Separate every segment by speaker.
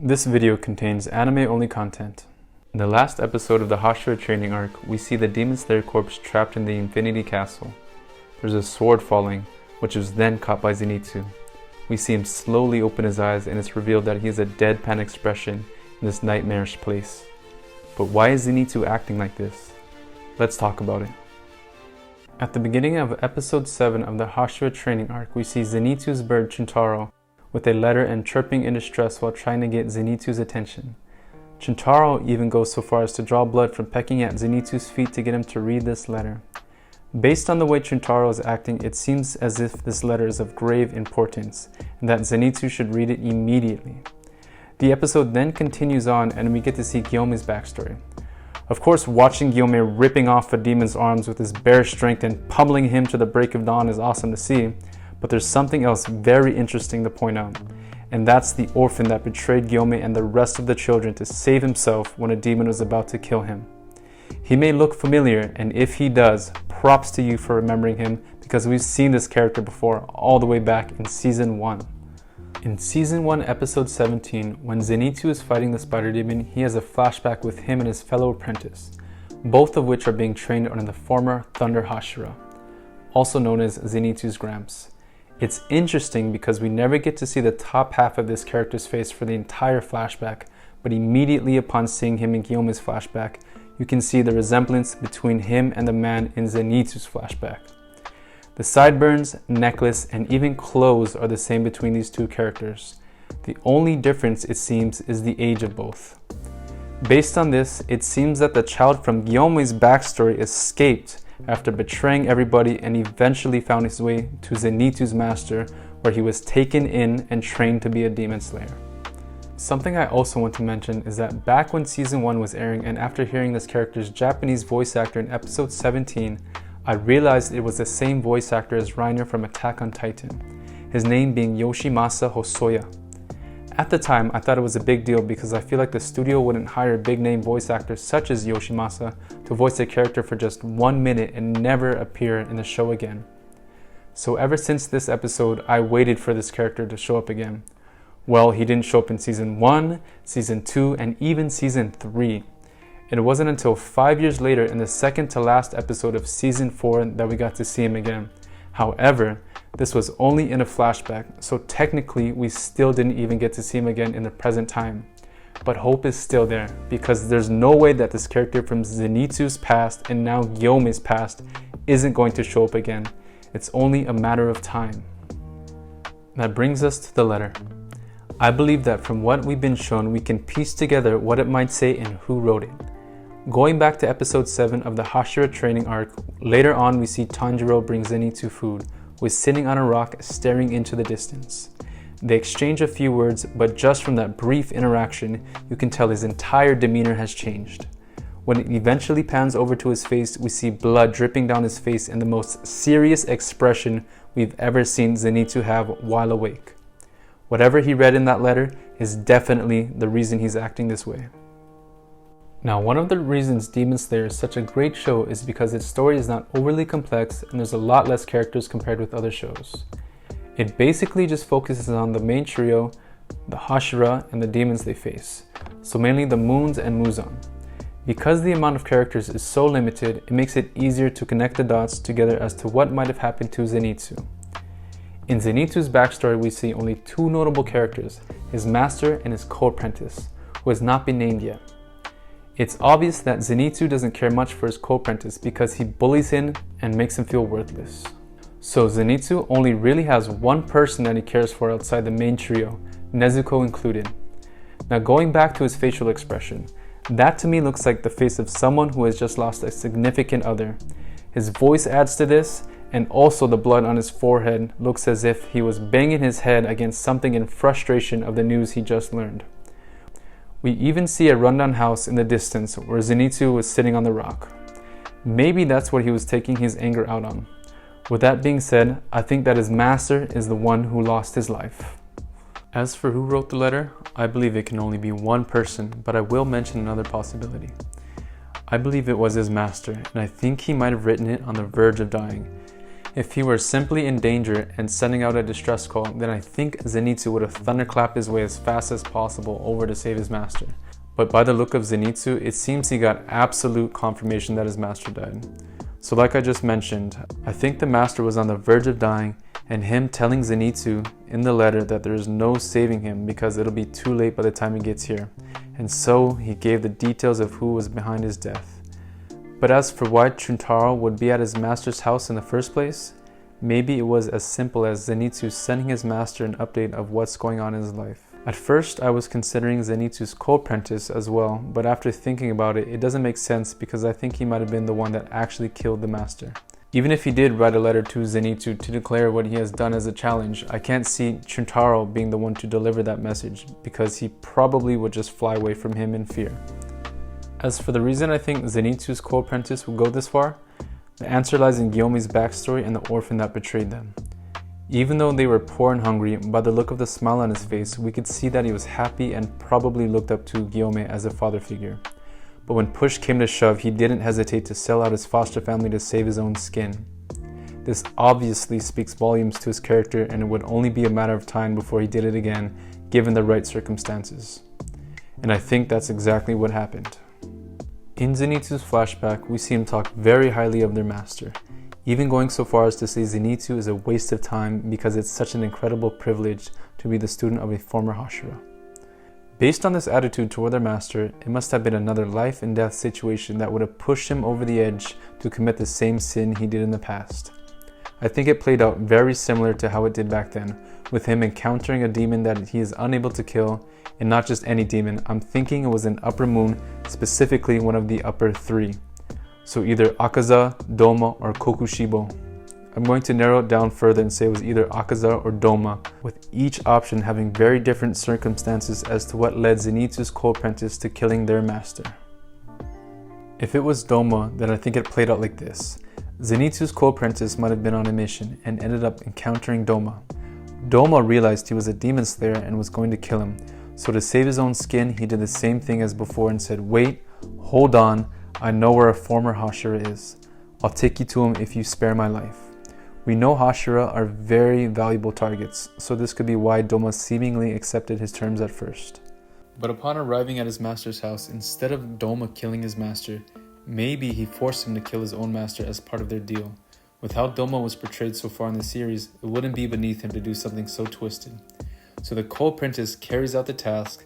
Speaker 1: This video contains anime-only content. In the last episode of the Hashira training arc, we see the Demon Slayer corpse trapped in the Infinity Castle. There's a sword falling, which was then caught by Zenitsu. We see him slowly open his eyes and it's revealed that he has a deadpan expression in this nightmarish place. But why is Zenitsu acting like this? Let's talk about it. At the beginning of episode 7 of the Hashira training arc, we see Zenitsu's bird Chuntaro with a letter and chirping in distress while trying to get Zenitsu's attention. Chuntaro even goes so far as to draw blood from pecking at Zenitsu's feet to get him to read this letter. Based on the way Chuntaro is acting, it seems as if this letter is of grave importance and that Zenitsu should read it immediately. The episode then continues on and we get to see Gyomei's backstory. Of course, watching Gyomei ripping off a demon's arms with his bare strength and pummeling him to the break of dawn is awesome to see, but there's something else very interesting to point out, and that's the orphan that betrayed Gyomei and the rest of the children to save himself when a demon was about to kill him. He may look familiar, and if he does, props to you for remembering him because we've seen this character before all the way back in Season 1. In Season 1, Episode 17, when Zenitsu is fighting the spider demon, he has a flashback with him and his fellow apprentice, both of which are being trained under the former Thunder Hashira, also known as Zenitsu's Gramps. It's interesting because we never get to see the top half of this character's face for the entire flashback, but immediately upon seeing him in Gyomei's flashback, you can see the resemblance between him and the man in Zenitsu's flashback. The sideburns, necklace, and even clothes are the same between these two characters. The only difference, it seems, is the age of both. Based on this, it seems that the child from Gyomei's backstory escaped after betraying everybody and eventually found his way to Zenitsu's master, where he was taken in and trained to be a demon slayer. Something I also want to mention is that back when Season 1 was airing and after hearing this character's Japanese voice actor in episode 17, I realized it was the same voice actor as Reiner from Attack on Titan, his name being Yoshimasa Hosoya. At the time, I thought it was a big deal because I feel like the studio wouldn't hire big name voice actors such as Yoshimasa to voice a character for just 1 minute and never appear in the show again. So ever since this episode, I waited for this character to show up again. Well, he didn't show up in Season 1, Season 2, and even Season 3. It wasn't until 5 years later in the second to last episode of Season 4 that we got to see him again. However, this was only in a flashback, so technically we still didn't even get to see him again in the present time. But hope is still there, because there's no way that this character from Zenitsu's past and now Gyomei's past isn't going to show up again. It's only a matter of time. That brings us to the letter. I believe that from what we've been shown, we can piece together what it might say and who wrote it. Going back to episode 7 of the Hashira training arc, later on we see Tanjiro bring Zenitsu food, who is sitting on a rock staring into the distance. They exchange a few words, but just from that brief interaction, you can tell his entire demeanor has changed. When it eventually pans over to his face, we see blood dripping down his face and the most serious expression we've ever seen Zenitsu have while awake. Whatever he read in that letter is definitely the reason he's acting this way. Now, one of the reasons Demon Slayer is such a great show is because its story is not overly complex and there's a lot less characters compared with other shows. It basically just focuses on the main trio, the Hashira, and the demons they face, so mainly the Moons and Muzan. Because the amount of characters is so limited, it makes it easier to connect the dots together as to what might have happened to Zenitsu. In Zenitsu's backstory, we see only two notable characters, his master and his co-apprentice, who has not been named yet. It's obvious that Zenitsu doesn't care much for his co-apprentice because he bullies him and makes him feel worthless. So Zenitsu only really has one person that he cares for outside the main trio, Nezuko included. Now going back to his facial expression, that to me looks like the face of someone who has just lost a significant other. His voice adds to this, and also the blood on his forehead looks as if he was banging his head against something in frustration of the news he just learned. We even see a rundown house in the distance where Zenitsu was sitting on the rock. Maybe that's what he was taking his anger out on. With that being said, I think that his master is the one who lost his life. As for who wrote the letter, I believe it can only be one person, but I will mention another possibility. I believe it was his master, and I think he might have written it on the verge of dying. If he were simply in danger and sending out a distress call, then I think Zenitsu would have thunderclapped his way as fast as possible over to save his master. But by the look of Zenitsu, it seems he got absolute confirmation that his master died. So like I just mentioned, I think the master was on the verge of dying, and him telling Zenitsu in the letter that there is no saving him because it'll be too late by the time he gets here. And so he gave the details of who was behind his death. But as for why Chuntaro would be at his master's house in the first place, maybe it was as simple as Zenitsu sending his master an update of what's going on in his life. At first, I was considering Zenitsu's co-apprentice as well, but after thinking about it, it doesn't make sense because I think he might have been the one that actually killed the master. Even if he did write a letter to Zenitsu to declare what he has done as a challenge, I can't see Chuntaro being the one to deliver that message because he probably would just fly away from him in fear. As for the reason I think Zenitsu's co-apprentice would go this far, the answer lies in Gyomei's backstory and the orphan that betrayed them. Even though they were poor and hungry, by the look of the smile on his face, we could see that he was happy and probably looked up to Gyomei as a father figure. But when push came to shove, he didn't hesitate to sell out his foster family to save his own skin. This obviously speaks volumes to his character, and it would only be a matter of time before he did it again, given the right circumstances. And I think that's exactly what happened. In Zenitsu's flashback, we see him talk very highly of their master, even going so far as to say Zenitsu is a waste of time because it's such an incredible privilege to be the student of a former Hashira. Based on this attitude toward their master, it must have been another life and death situation that would have pushed him over the edge to commit the same sin he did in the past. I think it played out very similar to how it did back then, with him encountering a demon that he is unable to kill, and not just any demon. I'm thinking it was an upper moon, specifically one of the upper three. So either Akaza, Doma, or Kokushibo. I'm going to narrow it down further and say it was either Akaza or Doma, with each option having very different circumstances as to what led Zenitsu's co-apprentice to killing their master. If it was Doma, then I think it played out like this. Zenitsu's co-apprentice might have been on a mission and ended up encountering Doma. Doma realized he was a demon slayer and was going to kill him, so to save his own skin, he did the same thing as before and said, "Wait, hold on, I know where a former Hashira is. I'll take you to him if you spare my life." We know Hashira are very valuable targets, so this could be why Doma seemingly accepted his terms at first. But upon arriving at his master's house, instead of Doma killing his master, maybe he forced him to kill his own master as part of their deal. With how Doma was portrayed so far in the series, it wouldn't be beneath him to do something so twisted. So the co-apprentice carries out the task,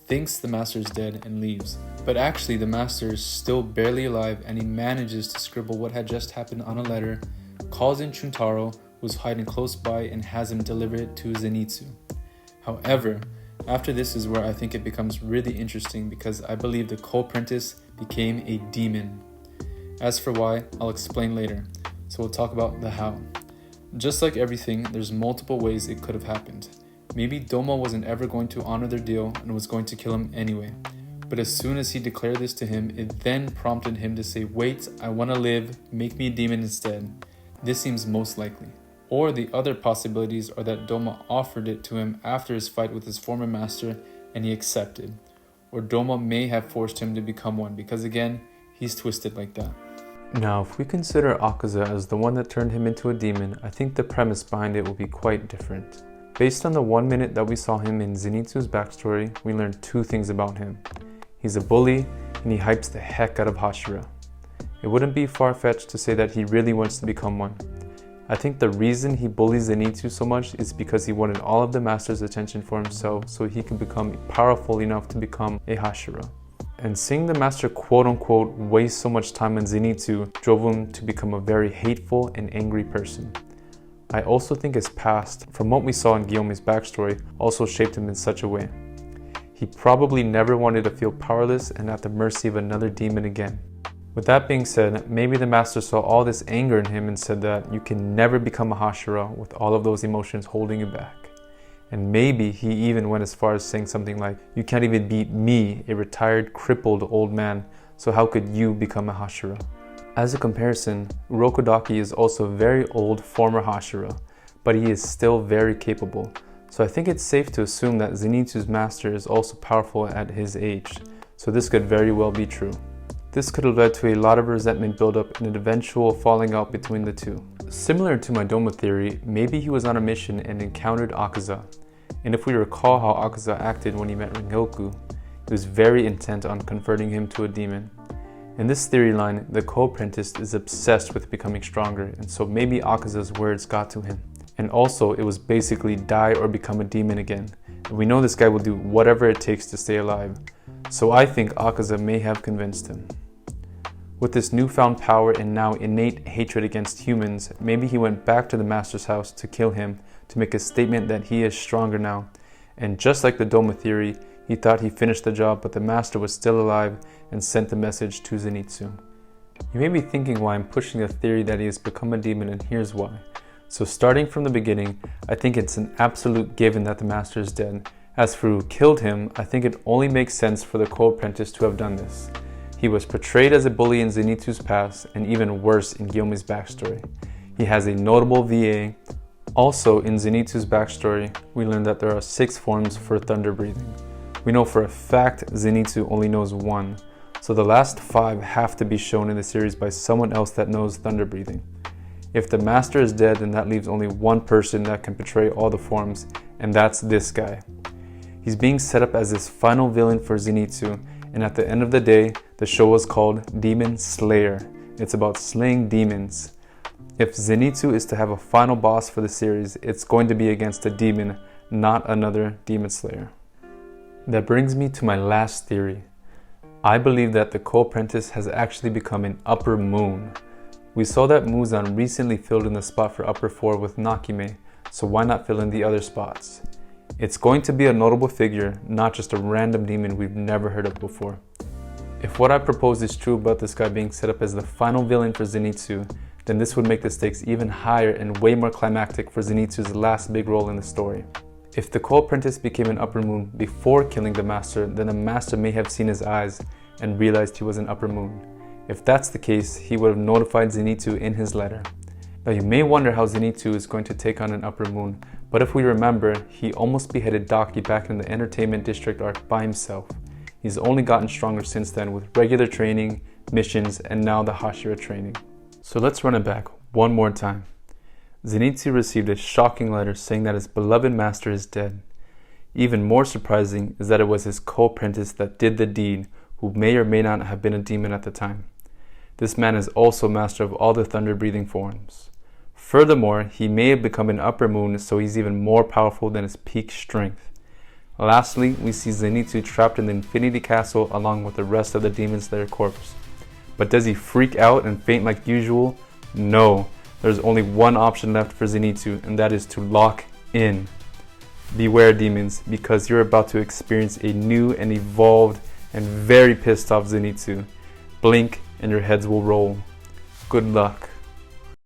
Speaker 1: thinks the master is dead, and leaves. But actually the master is still barely alive, and he manages to scribble what had just happened on a letter, calls in Chuntaro, who's hiding close by, and has him deliver it to Zenitsu. However, after this is where I think it becomes really interesting because I believe the co-apprentice became a demon. As for why, I'll explain later, so we'll talk about the how. Just like everything, there's multiple ways it could have happened. Maybe Doma wasn't ever going to honor their deal and was going to kill him anyway. But as soon as he declared this to him, it then prompted him to say, "Wait, I want to live, make me a demon instead." This seems most likely. Or the other possibilities are that Doma offered it to him after his fight with his former master and he accepted. Or Doma may have forced him to become one because again, he's twisted like that. Now, if we consider Akaza as the one that turned him into a demon, I think the premise behind it will be quite different. Based on the 1 minute that we saw him in Zenitsu's backstory, we learned two things about him. He's a bully and he hypes the heck out of Hashira. It wouldn't be far-fetched to say that he really wants to become one. I think the reason he bullies Zenitsu so much is because he wanted all of the master's attention for himself so he can become powerful enough to become a Hashira. And seeing the master quote-unquote waste so much time on Zenitsu drove him to become a very hateful and angry person. I also think his past, from what we saw in Gyomei's backstory, also shaped him in such a way. He probably never wanted to feel powerless and at the mercy of another demon again. With that being said, maybe the master saw all this anger in him and said that you can never become a Hashira with all of those emotions holding you back. And maybe he even went as far as saying something like, "You can't even beat me, a retired, crippled old man, so how could you become a Hashira?" As a comparison, Urokodaki is also a very old former Hashira, but he is still very capable. So I think it's safe to assume that Zenitsu's master is also powerful at his age, so this could very well be true. This could have led to a lot of resentment buildup and an eventual falling out between the two. Similar to my Doma theory, maybe he was on a mission and encountered Akaza. And if we recall how Akaza acted when he met Rengoku, he was very intent on converting him to a demon. In this theory line, the co-apprentice is obsessed with becoming stronger, and so maybe Akaza's words got to him. And also, it was basically die or become a demon again. And we know this guy will do whatever it takes to stay alive. So I think Akaza may have convinced him. With this newfound power and now innate hatred against humans, maybe he went back to the Master's house to kill him to make a statement that he is stronger now. And just like the Doma theory, he thought he finished the job, but the Master was still alive and sent the message to Zenitsu. You may be thinking why I'm pushing the theory that he has become a demon, and here's why. So starting from the beginning, I think it's an absolute given that the Master is dead. As for who killed him, I think it only makes sense for the co-apprentice to have done this. He was portrayed as a bully in Zenitsu's past, and even worse in Gyomei's backstory. He has a notable VA. Also, in Zenitsu's backstory, we learned that there are 6 forms for thunder breathing. We know for a fact Zenitsu only knows 1, so the last 5 have to be shown in the series by someone else that knows thunder breathing. If the Master is dead, then that leaves only one person that can portray all the forms, and that's this guy. He's being set up as this final villain for Zenitsu, and at the end of the day, the show was called Demon Slayer. It's about slaying demons. If Zenitsu is to have a final boss for the series, it's going to be against a demon, not another demon slayer. That brings me to my last theory. I believe that the co-apprentice has actually become an upper moon. We saw that Muzan recently filled in the spot for upper 4 with Nakime, so why not fill in the other spots? It's going to be a notable figure, not just a random demon we've never heard of before. If what I propose is true about this guy being set up as the final villain for Zenitsu, then this would make the stakes even higher and way more climactic for Zenitsu's last big role in the story. If the co-apprentice became an upper moon before killing the Master, then the Master may have seen his eyes and realized he was an upper moon. If that's the case, he would have notified Zenitsu in his letter. Now you may wonder how Zenitsu is going to take on an upper moon, but if we remember, he almost beheaded Daki back in the Entertainment District arc by himself. He's only gotten stronger since then with regular training, missions, and now the Hashira training. So let's run it back one more time. Zenitsu received a shocking letter saying that his beloved Master is dead. Even more surprising is that it was his co-apprentice that did the deed, who may or may not have been a demon at the time. This man is also master of all the thunder-breathing forms. Furthermore, he may have become an upper moon, so he's even more powerful than his peak strength. Lastly, we see Zenitsu trapped in the Infinity Castle along with the rest of the Demon Slayer corps. But does he freak out and faint like usual? No. There's only one option left for Zenitsu, and that is to lock in. Beware, demons, because you're about to experience a new and evolved and very pissed off Zenitsu. Blink and your heads will roll. Good luck.